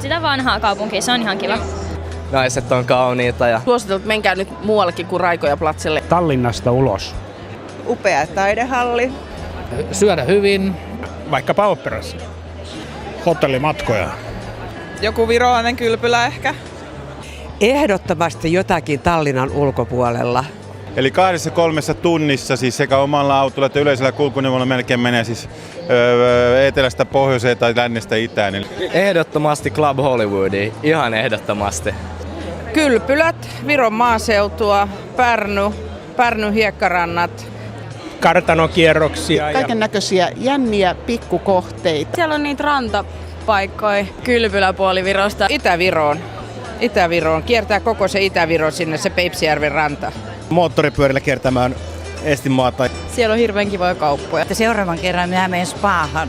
sitä vanhaa kaupunkia, se on ihan kiva. Naiset on kauniita ja Suosittelen, että menkää nyt muuallekin kuin Raikoja-platsille. Tallinnasta ulos. Upea taidehalli. Syödä hyvin. Vaikkapa oopperassa. Hotellimatkoja. Joku virolainen kylpylä ehkä. Ehdottomasti jotakin Tallinnan ulkopuolella. Eli 2-3 tunnissa siis sekä omalla autolla että yleisellä kulkuneuvolla melkein menee siis etelästä pohjoiseen tai lännestä itään. ehdottomasti Club Hollywoodia, ihan ehdottomasti. Kylpylät, Viron maaseutua, Pärny hiekkarannat. Kartanokierroksia. Kaiken näköisiä jänniä pikkukohteita. Siellä on niitä rantapaikkoja, kylpyläpuoli Virosta. Itäviroon. Kiertää koko se Itäviro sinne, se Peipsijärven ranta. Moottoripyörillä kiertämään Estinmaata. Siellä on hirveän kivoja kauppoja. Seuraavan kerran minä menen spaahan.